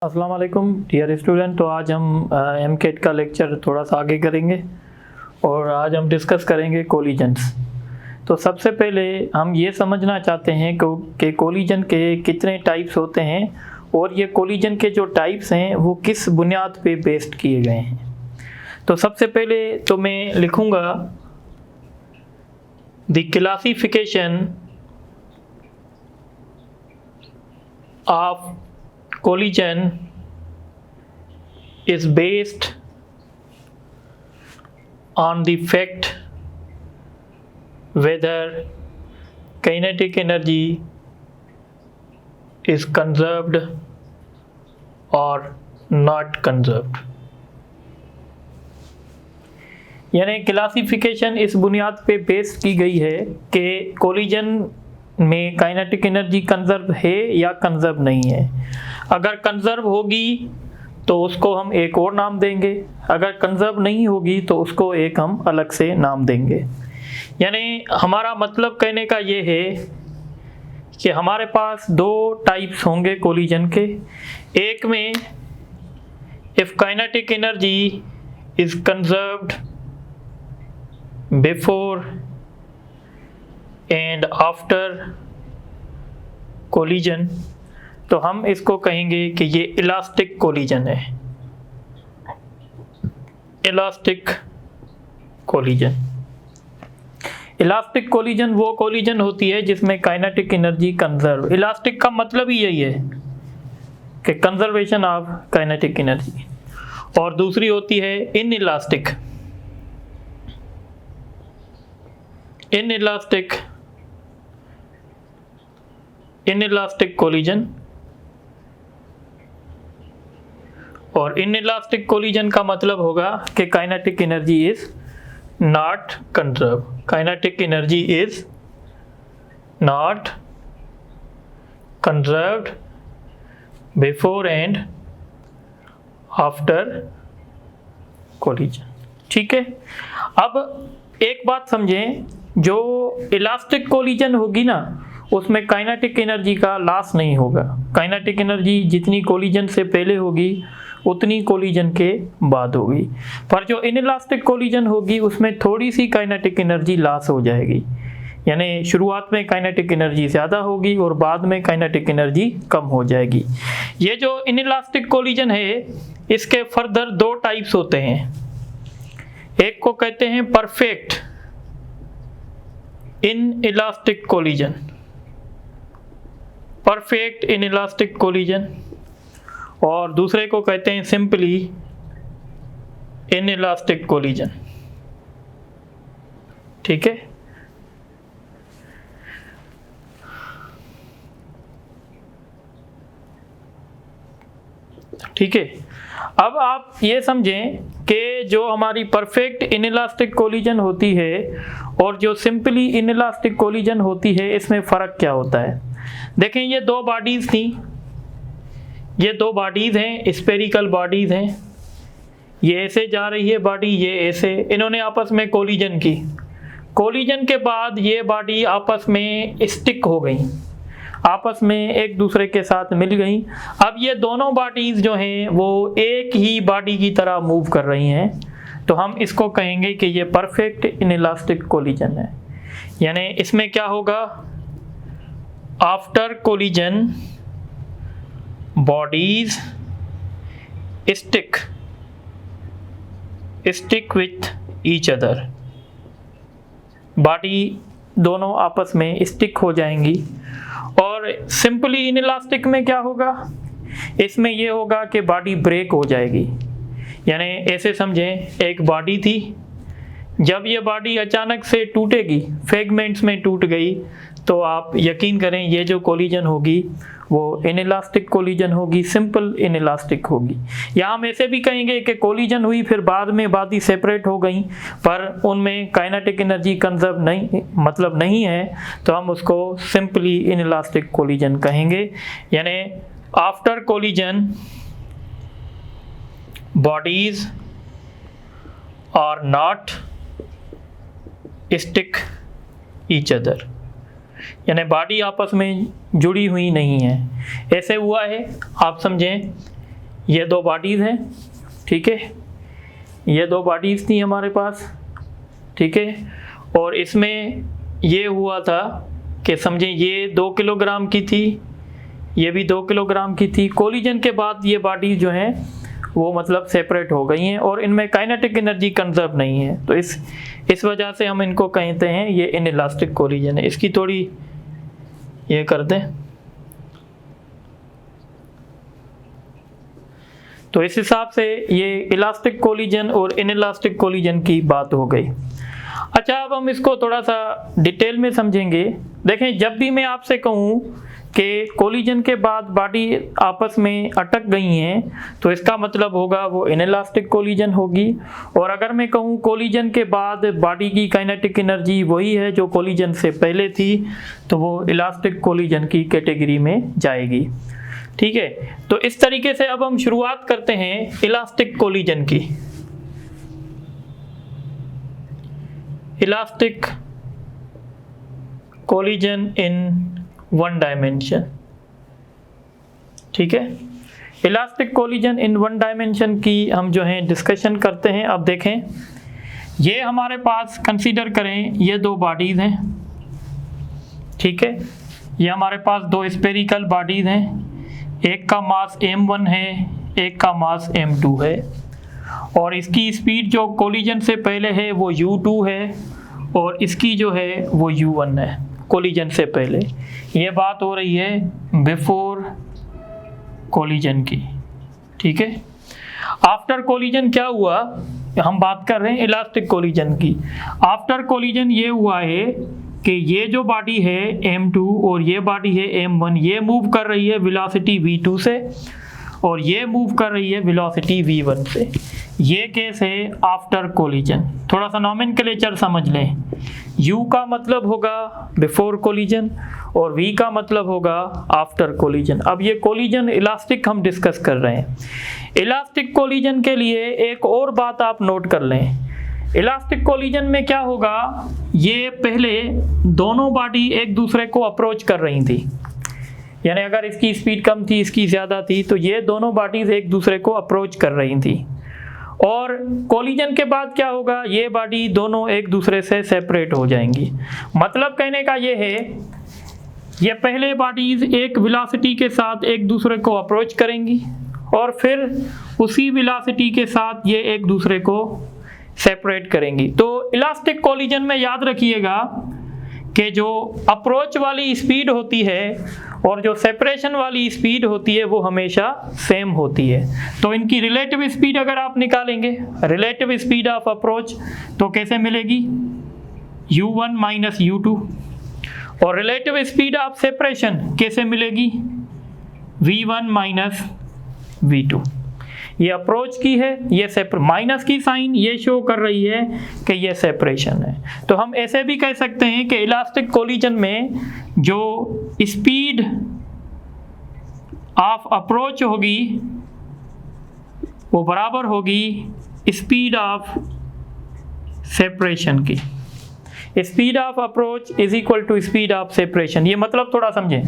अस्सलाम वालेकुम dear student. तो आज हम एमकेट का लेक्चर थोड़ा सा आगे करेंगे और आज हम डिस्कस करेंगे कोलिजन्स। तो सबसे पहले हम ये समझना चाहते हैं कि कोलिजन के कितने टाइप्स होते हैं और ये कोलिजन के जो टाइप्स हैं वो किस बुनियाद पे बेस्ड किए गए हैं। तो सबसे पहले तो मैं लिखूँगा the classification of collision is based on the fact whether kinetic energy is conserved or not conserved। यानी क्लासिफिकेशन इस बुनियाद पे बेस की गई है कि कोलिजन में काइनेटिक एनर्जी कंजर्व है या कंजर्व नहीं है। अगर कंजर्व होगी तो उसको हम एक और नाम देंगे, अगर कंजर्व नहीं होगी तो उसको एक हम अलग से नाम देंगे। यानी हमारा मतलब कहने का ये है कि हमारे पास दो टाइप्स होंगे कोलिजन के। एक में if kinetic energy is conserved before and after collision, तो हम इसको कहेंगे कि ये इलास्टिक कोलिजन है। इलास्टिक कोलिजन, इलास्टिक कोलिजन वो कोलिजन होती है जिसमें काइनेटिक एनर्जी कंजर्व। इलास्टिक का मतलब ही यही है कि कंजर्वेशन ऑफ काइनेटिक एनर्जी। और दूसरी होती है इनइलास्टिक। इनइलास्टिक कोलिजन, और इनइलास्टिक कोलिजन का मतलब होगा कि kinetic energy is not conserve. Kinetic energy is not conserved before and after collision. ठीक है, अब एक बात समझें, जो इलास्टिक कोलिजन होगी ना उसमें काइनेटिक एनर्जी का लॉस नहीं होगा। काइनेटिक एनर्जी जितनी कोलिजन से पहले होगी उतनी कोलिजन के बाद होगी। पर जो इनइलास्टिक कोलिजन होगी उसमें थोड़ी सी काइनेटिक एनर्जी लॉस हो जाएगी। यानी शुरुआत में काइनेटिक एनर्जी ज़्यादा होगी और बाद में काइनेटिक एनर्जी कम हो जाएगी। ये जो इनइलास्टिक कोलिजन है इसके फर्दर दो टाइप्स होते हैं। एक को कहते हैं perfect inelastic collision, perfect inelastic collision, और दूसरे को कहते हैं सिंपली इनइलास्टिक कोलिजन। ठीक है, ठीक है। अब आप ये समझें कि जो हमारी परफेक्ट इनइलास्टिक कोलिजन होती है और जो सिंपली इनइलास्टिक कोलिजन होती है इसमें फ़र्क क्या होता है। देखें, ये दो बॉडीज़ थी, ये दो बॉडीज़ हैं, स्फेरिकल बॉडीज़ हैं। ये ऐसे जा रही है बॉडी, ये ऐसे, इन्होंने आपस में कोलिजन की। कोलिजन के बाद ये बॉडी आपस में स्टिक हो गई, आपस में एक दूसरे के साथ मिल गई। अब ये दोनों बॉडीज़ जो हैं वो एक ही बॉडी की तरह मूव कर रही हैं, तो हम इसको कहेंगे कि ये परफेक्ट इनइलास्टिक कोलिजन है। यानी इसमें क्या होगा, after collision bodies stick with each other. Body दोनों आपस में स्टिक हो जाएंगी। और सिंपली इनइलास्टिक में क्या होगा, इसमें यह होगा कि बॉडी ब्रेक हो जाएगी। यानी ऐसे समझें, एक बॉडी थी, जब ये बॉडी अचानक से टूटेगी, फ्रेगमेंट्स में टूट गई, तो आप यकीन करें ये जो कोलिजन होगी वो इनइलास्टिक कोलिजन होगी, सिंपल इनइलास्टिक होगी। या हम ऐसे भी कहेंगे कि कोलिजन हुई फिर बाद में बॉडी सेपरेट हो गई पर उनमें काइनेटिक एनर्जी कंजर्व नहीं है, तो हम उसको सिंपली इनइलास्टिक कोलिजन कहेंगे। यानी after collision bodies are not stick each other, यानी बॉडी आपस में जुड़ी हुई नहीं है। ऐसे हुआ है, आप समझें ये दो बॉडीज़ हैं, ठीक है, ये दो बॉडीज़ थी हमारे पास, ठीक है, और इसमें ये हुआ था कि समझें ये 2 किलोग्राम की थी, ये भी 2 किलोग्राम की थी। कोलिजन के बाद ये बॉडीज जो हैं वो मतलब सेपरेट हो गई हैं और इनमें काइनेटिक एनर्जी कंजर्व नहीं है, तो इस वजह से हम इनको कहते हैं ये इनइलास्टिक कोलिजन है। इसकी थोड़ी ये कर दें, तो इस हिसाब से ये इलास्टिक कोलिजन और इनइलास्टिक कोलिजन की बात हो गई। अच्छा, अब हम इसको थोड़ा सा डिटेल में समझेंगे। देखें, जब भी मैं आपसे कहूँ कि कोलिजन के बाद बॉडी आपस में अटक गई हैं तो इसका मतलब होगा वो इनइलास्टिक कोलिजन होगी, और अगर मैं कहूँ कोलिजन के बाद बॉडी की काइनेटिक एनर्जी वही है जो कोलिजन से पहले थी तो वो इलास्टिक कोलिजन की कैटेगरी में जाएगी, ठीक है। तो इस तरीके से अब हम शुरुआत करते हैं इलास्टिक कोलिजन की। इलास्टिक कोलिजन इन 1 डायमेंशन, ठीक है। इलास्टिक कोलिजन इन 1 डायमेंशन की हम जो है डिस्कशन करते हैं। अब देखें, ये हमारे पास कंसीडर करें ये 2 बॉडीज़ हैं, ठीक है, ये हमारे पास 2 स्फेरिकल बॉडीज़ हैं, एक का मास m1 है, एक का मास m2 है, और इसकी स्पीड जो कोलिजन से पहले है वो u2 है और इसकी जो है वो u1 है कोलिजन से पहले। ये बात हो रही है बिफोर कोलिजन की, ठीक है। आफ्टर कोलिजन क्या हुआ, हम बात कर रहे हैं इलास्टिक कोलिजन की। आफ्टर कोलिजन ये हुआ है कि ये जो बॉडी है m2 और ये बॉडी है m1, ये मूव कर रही है वेलोसिटी v2 से और ये मूव कर रही है वेलोसिटी v1 से। ये केस है आफ्टर कोलिजन। थोड़ा सा नॉमेनक्लेचर समझ लें, u का मतलब होगा बिफोर कोलिजन और v का मतलब होगा आफ्टर कोलिजन। अब ये कोलिजन इलास्टिक हम डिस्कस कर रहे हैं। इलास्टिक कोलिजन के लिए एक और बात आप नोट कर लें, इलास्टिक कोलिजन में क्या होगा, ये पहले दोनों बॉडी एक दूसरे को अप्रोच कर रही थी, यानी अगर इसकी स्पीड कम थी इसकी ज़्यादा थी तो ये दोनों बॉडीज़ एक दूसरे को अप्रोच कर रही थी। और कोलिजन के बाद क्या होगा, ये बॉडी दोनों एक दूसरे से सेपरेट हो जाएंगी। मतलब कहने का ये है, ये पहले बॉडीज़ एक वेलोसिटी के साथ एक दूसरे को अप्रोच करेंगी और फिर उसी वेलोसिटी के साथ ये एक दूसरे को सेपरेट करेंगी। तो इलास्टिक कोलिजन में याद रखिएगा कि जो अप्रोच वाली स्पीड होती है और जो सेपरेशन वाली स्पीड होती है वो हमेशा सेम होती है। तो इनकी रिलेटिव स्पीड अगर आप निकालेंगे, रिलेटिव स्पीड ऑफ अप्रोच, तो कैसे मिलेगी, u1 माइनस u2, और रिलेटिव स्पीड ऑफ सेपरेशन कैसे मिलेगी, v1 माइनस v2। ये अप्रोच की है, ये माइनस की साइन ये शो कर रही है कि ये सेपरेशन है। तो हम ऐसे भी कह सकते हैं कि इलास्टिक कोलिजन में जो स्पीड ऑफ अप्रोच होगी वो बराबर होगी स्पीड ऑफ सेपरेशन की। Speed of approach is equal to speed of separation. ये मतलब थोड़ा समझें,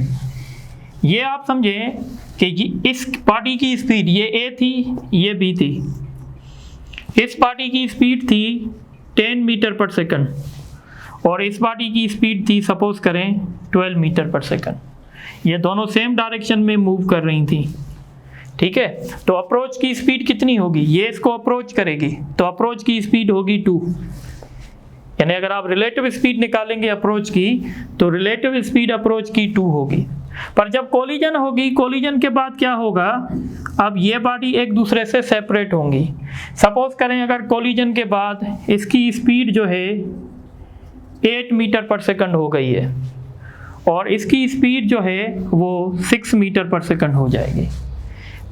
ये आप समझें कि इस बॉडी की स्पीड ये a थी, ये b थी। इस बॉडी की स्पीड थी 10 मीटर पर सेकंड और इस बॉडी की स्पीड थी सपोज करें 12 मीटर पर सेकंड। ये दोनों सेम डायरेक्शन में मूव कर रही थी, ठीक है। तो अप्रोच की स्पीड कितनी होगी, ये इसको अप्रोच करेगी तो अप्रोच की स्पीड होगी 2, यानी अगर आप रिलेटिव स्पीड निकालेंगे अप्रोच की तो रिलेटिव स्पीड अप्रोच की 2 होगी। पर जब कोलिजन होगी, कोलिजन के बाद क्या होगा, अब ये बॉडी एक दूसरे से सेपरेट होंगी। सपोज करें अगर कोलिजन के बाद इसकी स्पीड जो है 8 मीटर पर सेकंड हो गई है और इसकी स्पीड जो है वो 6 मीटर पर सेकंड हो जाएगी।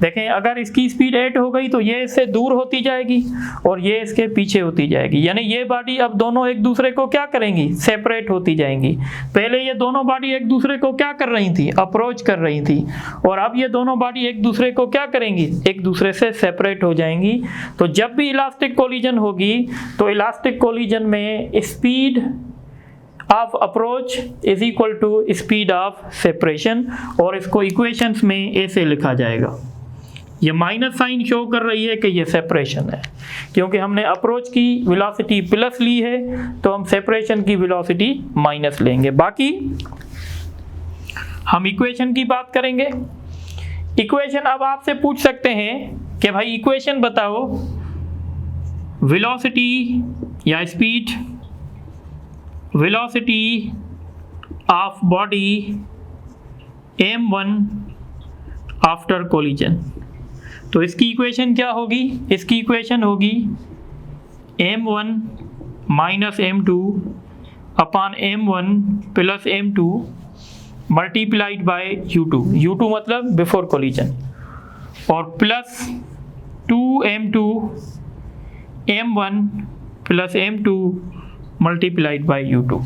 देखें, अगर इसकी स्पीड 8 हो गई तो ये इससे दूर होती जाएगी और ये इसके पीछे होती जाएगी, यानी ये बॉडी अब दोनों एक दूसरे को क्या करेंगी, सेपरेट होती जाएंगी। पहले ये दोनों बॉडी एक दूसरे को क्या कर रही थी, अप्रोच कर रही थी, और अब ये दोनों बॉडी एक दूसरे को क्या करेंगी, एक दूसरे से सेपरेट हो जाएंगी। तो जब भी इलास्टिक कोलिजन होगी तो इलास्टिक कोलिजन में speed of approach is equal to speed of separation, और इसको इक्वेशंस में ऐसे लिखा जाएगा, ये माइनस साइन शो कर रही है कि ये सेपरेशन है, क्योंकि हमने अप्रोच की वेलोसिटी प्लस ली है तो हम सेपरेशन की वेलोसिटी माइनस लेंगे। बाकी हम इक्वेशन की बात करेंगे। इक्वेशन अब आपसे पूछ सकते हैं कि भाई इक्वेशन बताओ, वेलोसिटी या speed, velocity of body m1 after collision. तो इसकी इक्वेशन क्या होगी? इसकी इक्वेशन होगी m1 minus m2 upon m1 plus m2 multiplied by u2, u2 मतलब बिफोर कोलिजन, और plus 2m2 m1 plus m2 multiplied by u2।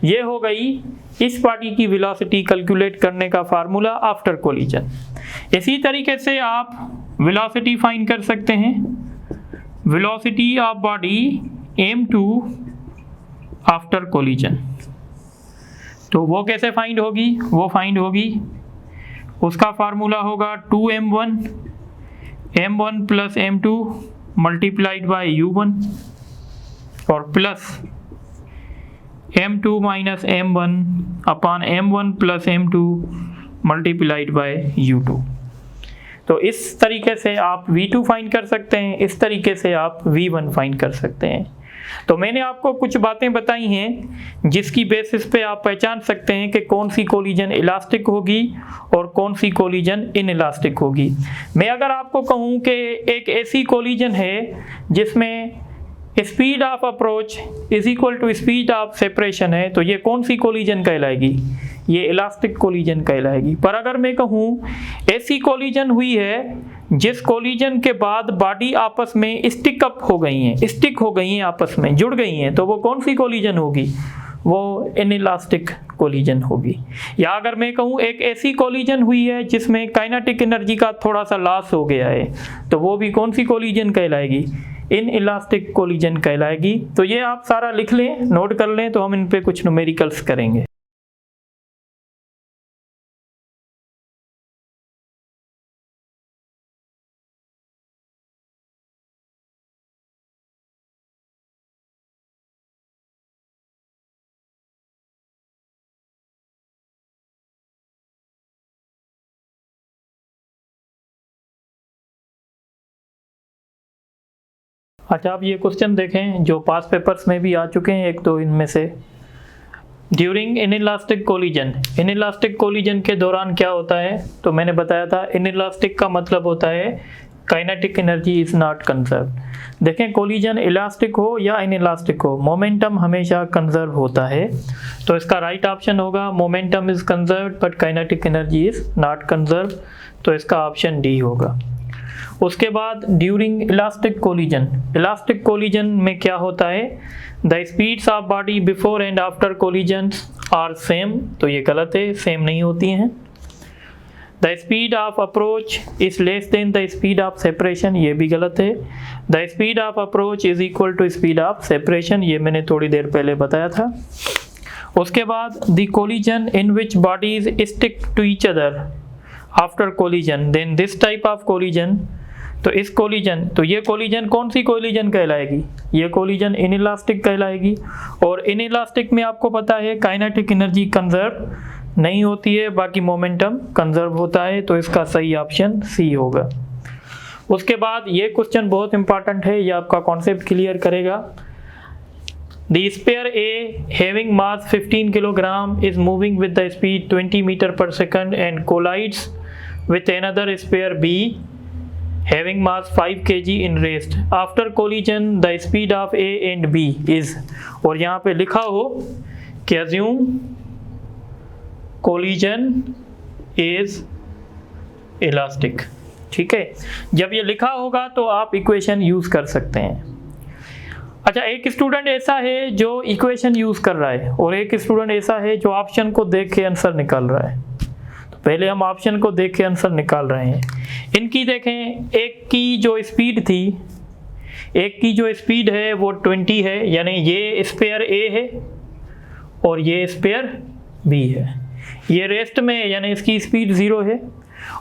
ये हो गई इस पार्टी की वेलोसिटी कैलकुलेट करने का फार्मूला आफ्टर कोलिजन। इसी तरीके से आप वेलोसिटी फाइंड कर सकते हैं, velocity of body m2 after collision. तो वो कैसे फाइंड होगी? वो फाइंड होगी, उसका फार्मूला होगा 2m1 m1 plus m2 multiplied by u1 और plus m2 minus m1 upon m1 plus m2 multiplied by u2। तो इस तरीके से आप v2 फाइंड कर सकते हैं, इस तरीके से आप v1 फाइंड कर सकते हैं। तो मैंने आपको कुछ बातें बताई हैं जिसकी बेसिस पे आप पहचान सकते हैं कि कौन सी कोलिजन इलास्टिक होगी और कौन सी कोलिजन इनइलास्टिक होगी। मैं अगर आपको कहूँ कि एक ऐसी कोलिजन है जिसमें speed of approach is equal to speed of separation है, तो ये कौन सी कोलिजन कहलाएगी? ये इलास्टिक कोलिजन कहलाएगी। पर अगर मैं कहूँ ऐसी कोलिजन हुई है जिस कोलिजन के बाद बॉडी आपस में स्टिक हो गई हैं, आपस में जुड़ गई हैं, तो वो कौन सी कोलिजन होगी? वो इनइलास्टिक कोलिजन होगी। या अगर मैं कहूँ एक ऐसी कोलिजन हुई है जिसमें काइनेटिक एनर्जी का थोड़ा सा लॉस हो गया है, तो वो भी कौन सी कोलिजन कहलाएगी? इनइलास्टिक कोलिजन कहलाएगी। तो ये आप सारा लिख लें, नोट कर लें, तो हम इन पे कुछ न्यूमेरिकल्स करेंगे। अच्छा, आप ये क्वेश्चन देखें जो पास पेपर्स में भी आ चुके हैं, एक तो इनमें से ड्यूरिंग इनइलास्टिक कोलिजन के दौरान क्या होता है? तो मैंने बताया था इनइलास्टिक का मतलब होता है kinetic energy is not conserve. देखें, कोलिजन इलास्टिक हो या इनइलास्टिक हो, मोमेंटम हमेशा कंजर्व होता है। तो इसका राइट ऑप्शन होगा momentum is conserved but kinetic energy is not conserve. तो इसका ऑप्शन डी होगा। उसके बाद ड्यूरिंग इलास्टिक कोलिजन में क्या होता है? The speeds of body before and after collision are same. तो ये गलत है, सेम नहीं होती हैं। The speed of approach is less than the speed of separation, ये भी गलत है। The speed of approach is equal to speed of separation, ये मैंने थोड़ी देर पहले बताया था। उसके बाद the collision in which bodies stick to each other after collision, then this type of collision. तो इस कोलिजन, तो ये कोलिजन कौन सी कोलिजन कहलाएगी? ये कोलिजन इनइलास्टिक कहलाएगी। और इनइलास्टिक में आपको पता है काइनेटिक एनर्जी कंजर्व नहीं होती है, बाकी मोमेंटम कंजर्व होता है। तो इसका सही ऑप्शन सी होगा। उसके बाद ये क्वेश्चन बहुत इंपॉर्टेंट है, ये आपका कॉन्सेप्ट क्लियर करेगा। The sphere A having mass 15 kilogram is moving with the speed 20 metre per second and collides with another sphere B having mass 5 kg in rest. After collision, the speed of A and B is, और यहाँ पे लिखा हो कि assume collision is elastic। ठीक है, जब ये लिखा होगा तो आप इक्वेशन यूज कर सकते हैं। अच्छा, एक स्टूडेंट ऐसा है जो इक्वेशन यूज कर रहा है और एक स्टूडेंट ऐसा है जो ऑप्शन को देख के आंसर निकाल रहा है। तो पहले हम ऑप्शन को देख के आंसर निकाल रहे हैं। इनकी देखें, एक की जो स्पीड थी, एक की जो स्पीड है वो 20 है, यानी ये स्पेयर ए है और ये स्पेयर बी है। ये रेस्ट में यानी इसकी स्पीड 0 है।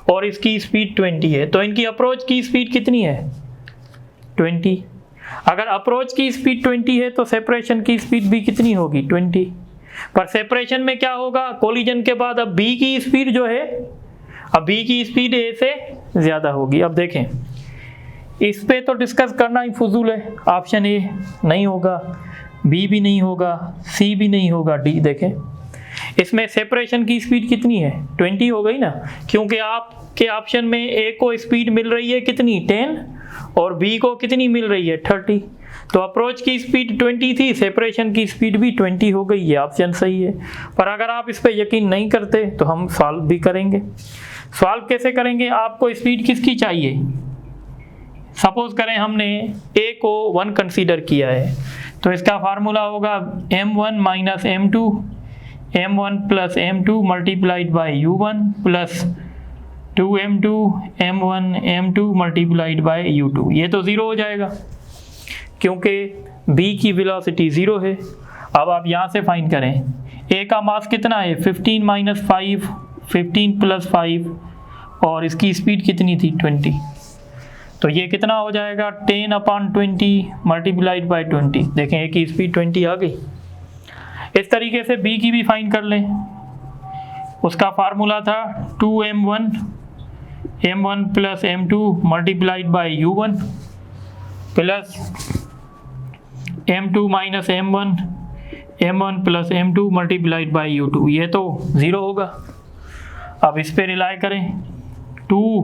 और इसकी स्पीड 20 है, तो इनकी अप्रोच की स्पीड कितनी है? 20। अगर अप्रोच की स्पीड 20 है तो सेपरेशन की स्पीड भी कितनी होगी? 20। पर सेपरेशन में क्या होगा? कोलिजन के बाद अब बी की स्पीड जो है, अब बी की स्पीड ए से ज़्यादा होगी। अब देखें, इस पे तो डिस्कस करना ही फजूल है। ऑप्शन ए नहीं होगा, बी भी नहीं होगा, सी भी नहीं होगा, डी। देखें इसमें सेपरेशन की स्पीड कितनी है? 20 हो गई ना, क्योंकि आपके ऑप्शन में ए को स्पीड मिल रही है कितनी? 10, और बी को कितनी मिल रही है? 30। तो अप्रोच की स्पीड 20 थी, सेपरेशन की स्पीड भी 20 हो गई। ये ऑप्शन सही है। पर अगर आप इस पर यकीन नहीं करते तो हम सॉल्व भी करेंगे। सॉल्व कैसे करेंगे? आपको स्पीड किसकी चाहिए? सपोज करें हमने ए को 1 कंसीडर किया है, तो इसका फार्मूला होगा m1 minus m2, m1 plus m2 multiplied by u1 plus 2m2 m1 m2 multiplied by u2। ये तो ज़ीरो हो जाएगा क्योंकि b की वेलोसिटी 0 है। अब आप यहाँ से फाइंड करें, a का मास कितना है? 15 माइनस 5, 15 प्लस 5, और इसकी स्पीड कितनी थी? 20। तो ये कितना हो जाएगा? 10/20 मल्टीप्लाइड बाई 20। देखें ए की स्पीड 20 आ गई। इस तरीके से बी की भी फाइंड कर लें। उसका फार्मूला था 2m1 m1 plus m2 multiplied by u1 plus m2 minus m1 m1 plus m2 multiplied by u2। ये तो ज़ीरो होगा। अब इस पे रिलाई करें। 2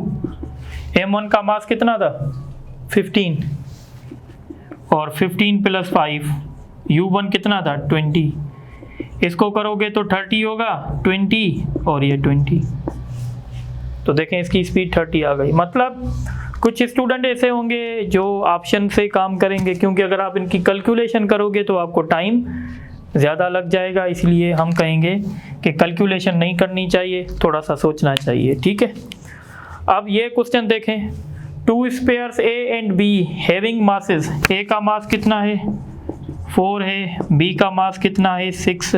m1 का मास कितना था? 15, और 15 प्लस 5 u1 कितना था? 20। इसको करोगे तो 30 होगा, 20 और ये 20। तो देखें इसकी स्पीड 30 आ गई। मतलब कुछ स्टूडेंट ऐसे होंगे जो ऑप्शन से काम करेंगे, क्योंकि अगर आप इनकी कैलकुलेशन करोगे तो आपको टाइम ज़्यादा लग जाएगा। इसलिए हम कहेंगे कि कैलकुलेशन नहीं करनी चाहिए, थोड़ा सा सोचना चाहिए। ठीक है। अब ये क्वेश्चन देखें, 2 spheres A and B having masses. A का मास कितना है? 4 है। B का मास कितना है? 6।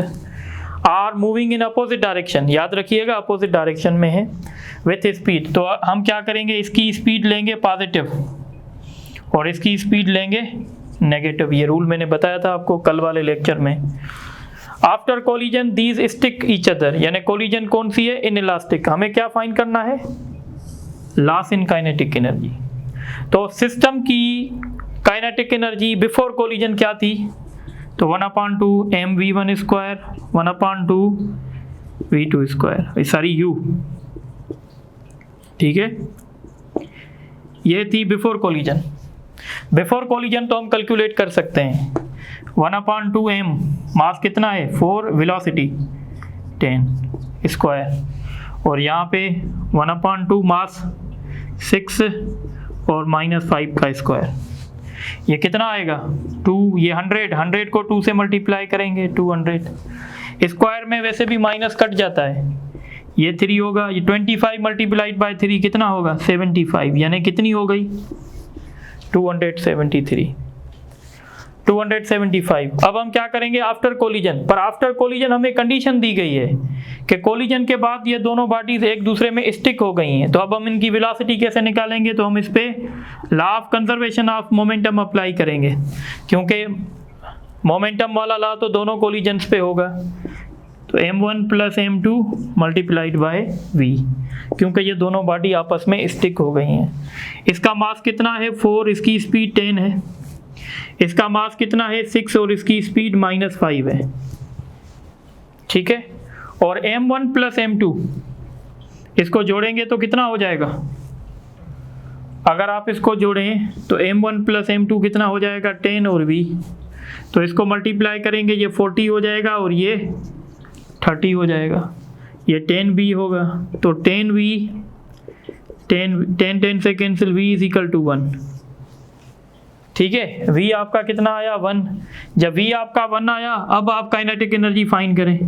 Are moving in opposite direction, याद रखिएगा अपोजिट डायरेक्शन में है, विथ स्पीड। तो हम क्या करेंगे? इसकी स्पीड लेंगे पॉजिटिव और इसकी स्पीड लेंगे नेगेटिव। ये रूल मैंने बताया था आपको कल वाले लेक्चर में। After collision these stick each other, यानी कोलिजन कौन सी है? इनइलास्टिक। हमें क्या फाइंड करना है? Loss in kinetic energy. तो सिस्टम की काइनेटिक एनर्जी बिफोर कोलिजन क्या थी? तो 1/2 mv1 square 1/2 v2 square, sorry u। ठीक है, ये थी बिफोर कोलिजन। बिफोर कोलिजन तो हम कैलकुलेट कर सकते हैं। 1/2 m, मास कितना है? 4, वेलोसिटी 10 स्क्वायर, और यहाँ पे 1/2 मास 6 और -5 का स्क्वायर। ये कितना आएगा? 2। ये 100 को 2 से मल्टीप्लाई करेंगे, 200। स्क्वायर में वैसे भी माइनस कट जाता है। ये 3 होगा। ये 25 मल्टीप्लाइड बाई 3 कितना होगा? 75। यानी कितनी हो गई? 275। अब हम क्या करेंगे? After collision. पर आफ्टर कोलिजन हमें कंडीशन दी गई है कि कोलिजन के बाद ये दोनों बॉडीज एक दूसरे में स्टिक हो गई हैं। तो अब हम इनकी वेलोसिटी कैसे निकालेंगे? तो हम इस पे law of conservation of momentum apply करेंगे, क्योंकि मोमेंटम वाला लॉ तो दोनों कोलिजन्स पे होगा। तो m1 plus m2 multiplied by v, क्योंकि ये दोनों बॉडी आपस में स्टिक हो गई हैं। इसका मास कितना है? 4, इसकी स्पीड 10 है। इसका मास कितना है? 6, और इसकी स्पीड -5 है। ठीक है। और m1 प्लस m2 इसको जोड़ेंगे तो कितना हो जाएगा? अगर आप इसको जोड़ें तो m1 प्लस m2 कितना हो जाएगा? 10 और v। तो इसको मल्टीप्लाई करेंगे, ये 40 हो जाएगा और ये 30 हो जाएगा। ये 10v होगा। तो 10v 10 से cancel, v is equal to 1। ठीक है। v आपका कितना आया? 1। जब v आपका 1 आया, अब आप काइनेटिक एनर्जी फाइंड करें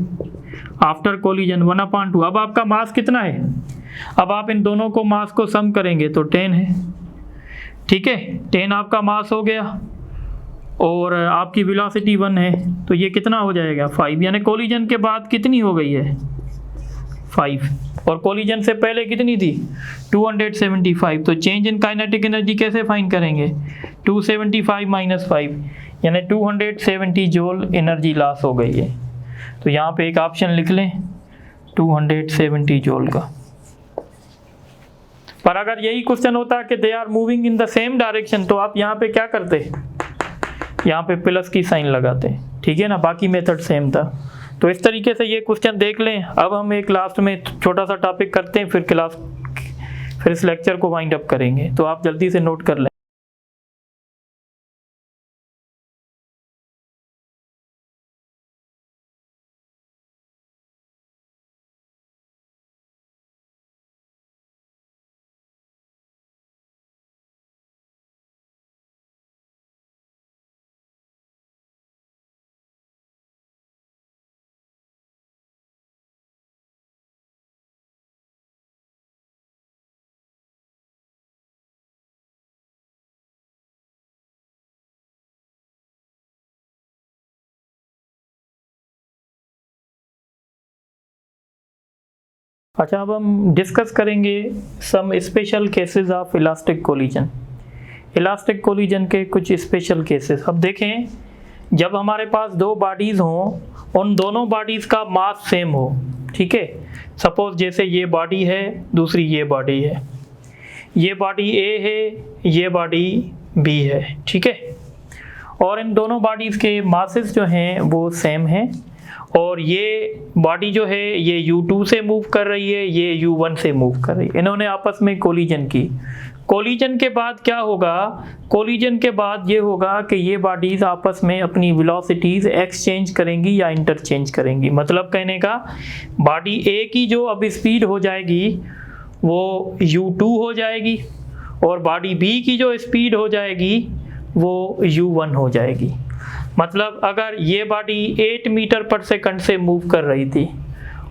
आफ्टर कोलिजन 1/2। अब आपका मास कितना है? अब आप इन दोनों को मास को सम करेंगे तो 10 है। ठीक है, 10 आपका मास हो गया और आपकी वेलोसिटी 1 है, तो ये कितना हो जाएगा? 5। यानी कोलिजन के बाद कितनी हो गई है? 5 और कोलिजन से पहले कितनी थी 275। तो चेंज इन काइनेटिक एनर्जी कैसे फाइंड करेंगे 275 माइनस 5 यानी 270 जूल एनर्जी लॉस हो गई है। तो यहाँ पे एक ऑप्शन लिख लें 270 जूल का। पर अगर यही क्वेश्चन होता कि they are moving in the same direction तो आप यहाँ पे क्या करते, यहाँ पे प्लस की साइन लगाते, ठीक है ना, बाकी मेथड सेम था। तो इस तरीके से ये क्वेश्चन देख लें। अब हम एक लास्ट में छोटा सा टॉपिक करते हैं, फिर इस लेक्चर को वाइंड अप करेंगे। तो आप जल्दी से नोट कर लें। अच्छा, अब हम डिस्कस करेंगे some special cases of elastic collision. Elastic collision के कुछ स्पेशल केसेस। अब देखें, जब हमारे पास दो बॉडीज़ हों, उन दोनों बॉडीज़ का मास सेम हो, ठीक है। सपोज जैसे ये बॉडी है, दूसरी ये बॉडी है, ये बॉडी ए है, ये बॉडी बी है, ठीक है। और इन दोनों बॉडीज़ के मासेस जो हैं वो सेम हैं, और ये बॉडी जो है ये U2 से मूव कर रही है, ये U1 से मूव कर रही है। इन्होंने आपस में कोलिजन की। कोलिजन के बाद क्या होगा, कोलिजन के बाद ये होगा कि ये बॉडीज़ आपस में अपनी वेलोसिटीज़ एक्सचेंज करेंगी या इंटरचेंज करेंगी। मतलब कहने का, बॉडी ए की जो अब स्पीड हो जाएगी वो U2 हो जाएगी, और बॉडी बी की जो स्पीड हो जाएगी वो U1 हो जाएगी। मतलब अगर ये बॉडी 8 मीटर पर सेकंड से मूव कर रही थी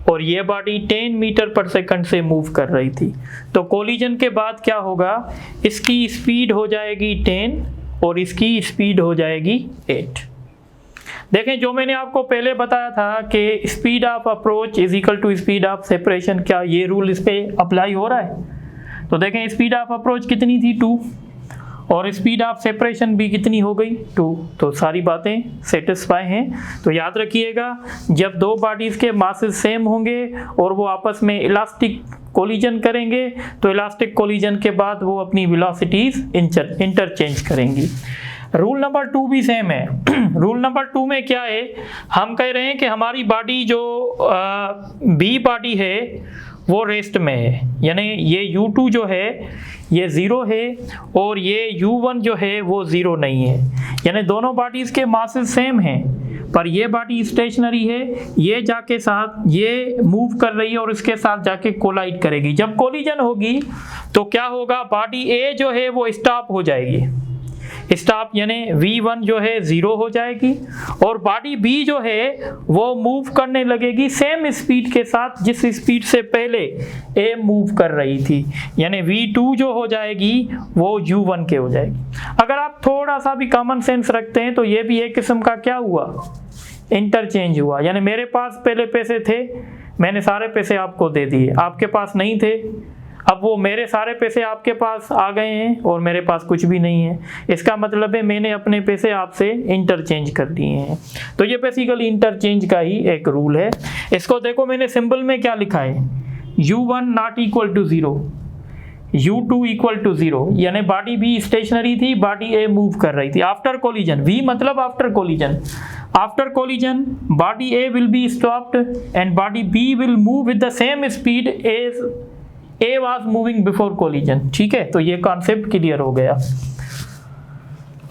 और ये बॉडी 10 मीटर पर सेकंड से मूव कर रही थी, तो कोलिजन के बाद क्या होगा, इसकी स्पीड हो जाएगी 10 और इसकी स्पीड हो जाएगी 8। देखें, जो मैंने आपको पहले बताया था कि speed of approach is equal to speed of separation, क्या ये रूल इस पर अप्लाई हो रहा है? तो देखें, स्पीड ऑफ अप्रोच कितनी थी 2 और स्पीड ऑफ सेपरेशन भी कितनी हो गई 2। तो सारी बातें सेटिस्फाई हैं। तो याद रखिएगा, जब दो बॉडीज़ के मासेस सेम होंगे और वो आपस में इलास्टिक कोलिजन करेंगे, तो इलास्टिक कोलिजन के बाद वो अपनी वेलोसिटीज़ इंटरचेंज करेंगी। रूल नंबर 2 भी सेम है। रूल नंबर 2 में क्या है, हम कह रहे हैं कि हमारी बॉडी जो बी बॉडी है वो रेस्ट में है, यानी ये U2 जो है ये 0 है और ये U1 जो है वो 0 नहीं है, यानी दोनों बॉडीज़ के मासेस सेम हैं, पर ये बॉडी स्टेशनरी है, ये जाके साथ ये मूव कर रही है और इसके साथ जाके कोलाइड करेगी। जब कोलिजन होगी तो क्या होगा, बॉडी ए जो है वो स्टॉप हो जाएगी, स्टॉप यानी V1 जो है 0 हो जाएगी, और बॉडी B जो है वो मूव करने लगेगी सेम स्पीड के साथ जिस स्पीड से पहले A मूव कर रही थी, यानी V2 जो हो जाएगी वो U1 के हो जाएगी। अगर आप थोड़ा सा भी कॉमन सेंस रखते हैं तो ये भी एक किस्म का क्या हुआ, इंटरचेंज हुआ। यानी मेरे पास पहले पैसे थे, मैंने सारे पैसे आपको दे दिए, आपके पास नहीं थे, अब वो मेरे सारे पैसे आपके पास आ गए हैं और मेरे पास कुछ भी नहीं है। इसका मतलब है मैंने अपने पैसे आपसे इंटरचेंज कर दिए हैं। तो ये बेसिकली इंटरचेंज का ही एक रूल है। इसको देखो, मैंने सिंबल में क्या लिखा है, U1 not equal to 0, U2 equal to 0, यानी बॉडी बी स्टेशनरी थी, बॉडी ए मूव कर रही थी। आफ्टर कोलिजन, V मतलब after collision, after collision body A will be stopped and body B will move with the same speed as A was moving before collision। ठीक है, तो ये concept clear हो गया।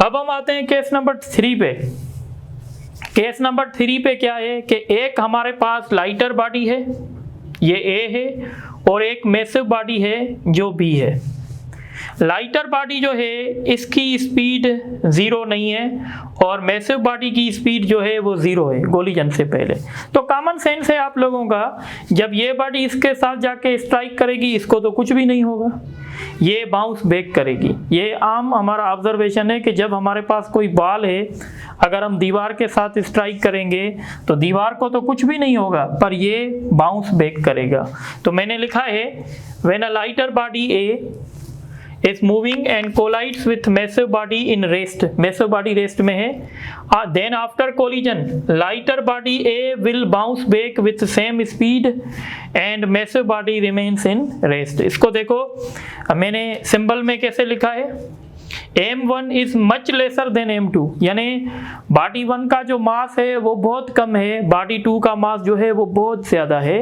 अब हम आते हैं केस नंबर 3 पे। केस नंबर 3 पे क्या है कि एक हमारे पास लाइटर बॉडी है, ये A है, और एक मैसिव बॉडी है जो B है। लाइटर बॉडी जो है इसकी स्पीड 0 नहीं है और मैसिव बॉडी की स्पीड जो है वो 0 है कोलिजन से पहले। तो कॉमन सेंस है आप लोगों का, जब ये बॉडी इसके साथ जाके स्ट्राइक करेगी इसको तो कुछ भी नहीं होगा, ये बाउंस बैक करेगी। ये आम हमारा ऑब्जर्वेशन है कि जब हमारे पास कोई बॉल है, अगर हम दीवार के साथ स्ट्राइक करेंगे तो दीवार को तो कुछ भी नहीं होगा, पर ये बाउंस बैक करेगा। तो मैंने लिखा है when a lighter body A is moving and collides with massive body in rest, massive body rest में है, then after collision lighter body A will bounce back with same speed and massive body remains in rest। इसको देखो मैंने symbol में कैसे लिखा है, m1 is much lesser than m2, यानी बॉडी 1 का जो मास है वो बहुत कम है, बॉडी 2 का मास जो है वो बहुत ज़्यादा है,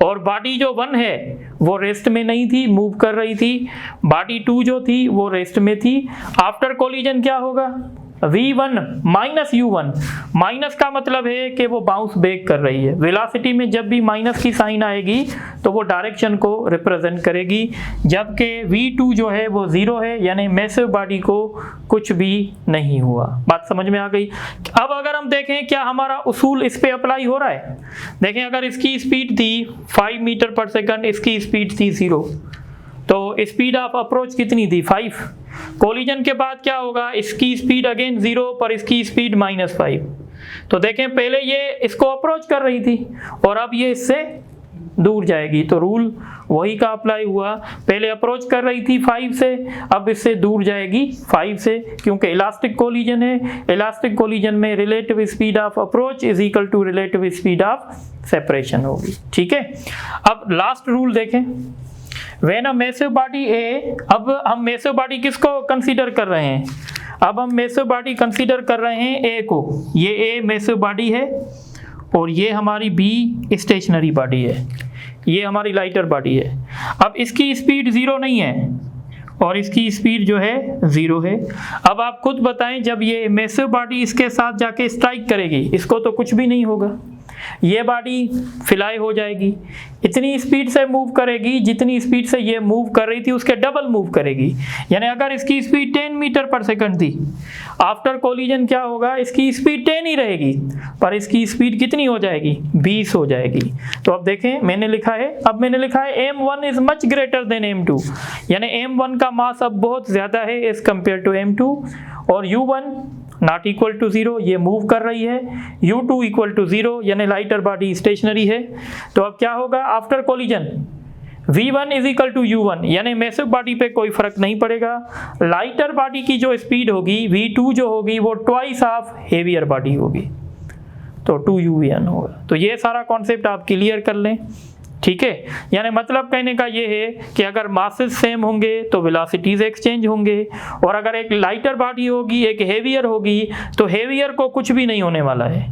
और बॉडी जो 1 है वो रेस्ट में नहीं थी, मूव कर रही थी। बॉडी 2 जो थी वो रेस्ट में थी। आफ्टर कोलिजन क्या होगा, v1 माइनस u1, माइनस का मतलब है कि वो बाउंस बैक कर रही है। वेलोसिटी में जब भी माइनस की साइन आएगी तो वो डायरेक्शन को रिप्रेजेंट करेगी, जबकि v2 जो है वो 0 है, यानी मैसिव बॉडी को कुछ भी नहीं हुआ। बात समझ में आ गई। अब अगर हम देखें क्या हमारा उसूल इस पे अप्लाई हो रहा है, देखें अगर इसकी स्पीड थी 5 मीटर पर सेकंड, इसकी स्पीड थी 0, तो स्पीड ऑफ अप्रोच कितनी थी 5। कोलिजन के बाद क्या होगा, इसकी स्पीड अगेन 0 पर इसकी स्पीड -5। तो देखें पहले ये इसको अप्रोच कर रही थी और अब ये इससे दूर जाएगी, तो रूल वही का अप्लाई हुआ। पहले अप्रोच कर रही थी 5 से, अब इससे दूर जाएगी 5 से, क्योंकि इलास्टिक कोलिजन है। इलास्टिक कोलिजन में relative speed of approach is equal to relative speed of separation होगी। ठीक है, अब लास्ट रूल देखें, when a massive body A, अब हम मैसिव बॉडी किसको कंसीडर कर रहे हैं, अब हम मैसिव बॉडी कंसीडर कर रहे हैं ए को। ये ए मैसिव बॉडी है और ये हमारी बी स्टेशनरी बॉडी है, ये हमारी लाइटर बॉडी है। अब इसकी स्पीड 0 नहीं है और इसकी स्पीड जो है 0 है। अब आप खुद बताएं, जब ये मैसिव बॉडी इसके साथ जाके स्ट्राइक करेगी, इसको तो कुछ भी नहीं होगा, ये बॉडी फ्लाई हो जाएगी, इतनी स्पीड से मूव करेगी जितनी स्पीड से ये मूव कर रही थी उसके डबल मूव करेगी। यानी अगर इसकी स्पीड 10 मीटर पर सेकंड थी, आफ्टर कोलिजन क्या होगा, इसकी स्पीड 10 ही रहेगी, पर इसकी स्पीड कितनी हो जाएगी, 20 हो जाएगी। तो अब देखें मैंने लिखा है, अब मैंने लिखा है m1 is much greater than m2, यानी m1 का मास अब बहुत ज़्यादा है एज कम्पेयर टू m2, और u1 नॉट इक्वल टू 0, ये मूव कर रही है, u2 इक्वल टू 0, यानी लाइटर बॉडी स्टेशनरी है। तो अब क्या होगा after collision, v1 is equal to u1, यानी मैसिव बॉडी पे कोई फर्क नहीं पड़ेगा। लाइटर बॉडी की जो स्पीड होगी v2 जो होगी वो ट्वाइस ऑफ हेवियर बॉडी होगी, तो 2u1 होगा। तो ये सारा कॉन्सेप्ट आप क्लियर कर लें। ठीक है, यानी मतलब कहने का ये है कि अगर मासेस सेम होंगे तो वेलोसिटीज एक्सचेंज होंगे, और अगर एक लाइटर बॉडी होगी एक हेवियर होगी तो हेवियर को कुछ भी नहीं होने वाला है।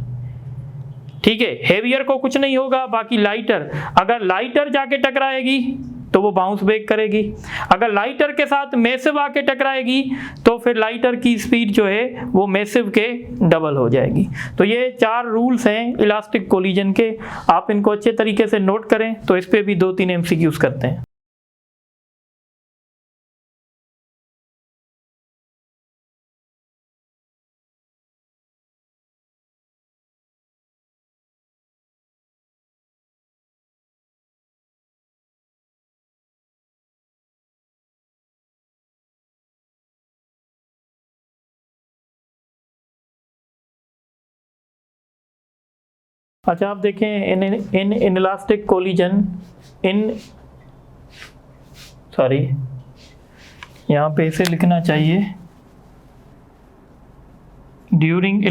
ठीक है, हेवियर को कुछ नहीं होगा, बाकी लाइटर, अगर लाइटर जाके टकराएगी तो वो बाउंस बैक करेगी, अगर लाइटर के साथ मैसिव आके टकराएगी तो फिर लाइटर की स्पीड जो है वो मैसिव के डबल हो जाएगी। तो ये 4 रूल्स हैं इलास्टिक कोलिजन के, आप इनको अच्छे तरीके से नोट करें तो इस पे भी 2-3 MCQs करते हैं। अच्छा, आप देखें इन इलास्टिक कोलिजन, सॉरी यहाँ पे इसे लिखना चाहिए during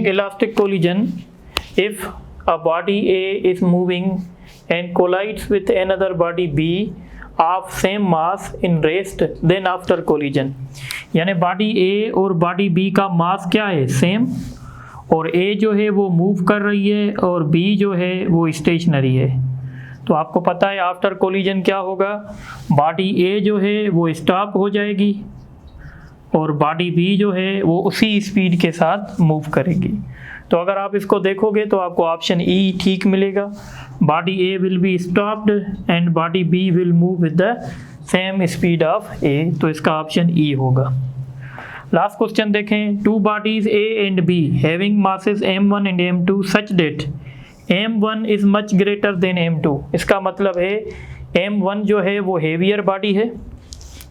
elastic collision if a body A is moving and collides with another body B of same mass in rest then after collision, यानी बॉडी ए और बॉडी बी का मास क्या है, सेम, और A जो है वो मूव कर रही है और B जो है वो स्टेशनरी है। तो आपको पता है आफ्टर कोलिजन क्या होगा, बॉडी A जो है वो स्टॉप हो जाएगी और बॉडी B जो है वो उसी स्पीड के साथ मूव करेगी। तो अगर आप इसको देखोगे तो आपको ऑप्शन E ठीक मिलेगा, body A will be stopped and body B will move with the same speed of A, तो इसका ऑप्शन E होगा। लास्ट क्वेश्चन देखें, 2 bodies A and B having masses m1 and m2 such that m1 is much greater than m2, इसका मतलब है M1 जो है वो हेवियर बॉडी है,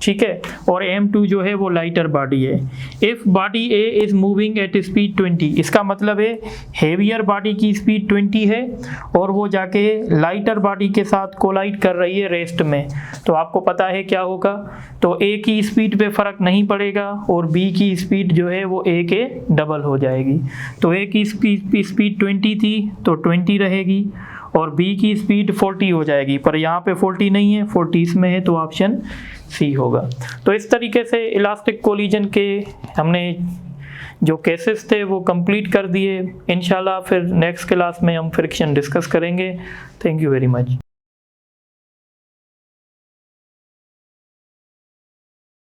ठीक है, और M2 जो है वो लाइटर बॉडी है। If body A is moving at speed 20, इसका मतलब है हेवियर बॉडी की स्पीड 20 है और वो जाके लाइटर बॉडी के साथ कोलाइड कर रही है रेस्ट में, तो आपको पता है क्या होगा, तो A की स्पीड पे फ़र्क नहीं पड़ेगा और B की स्पीड जो है वो A के डबल हो जाएगी। तो A की स्पीड 20 थी तो 20 रहेगी और B की स्पीड 40 हो जाएगी, पर यहाँ पे 40 नहीं है, 40 इसमें है, तो ऑप्शन सी होगा। तो इस तरीके से इलास्टिक कोलिजन के हमने जो केसेस थे वो कंप्लीट कर दिए। इंशाल्लाह फिर नेक्स्ट क्लास में हम फ्रिक्शन डिस्कस करेंगे। Thank you very much.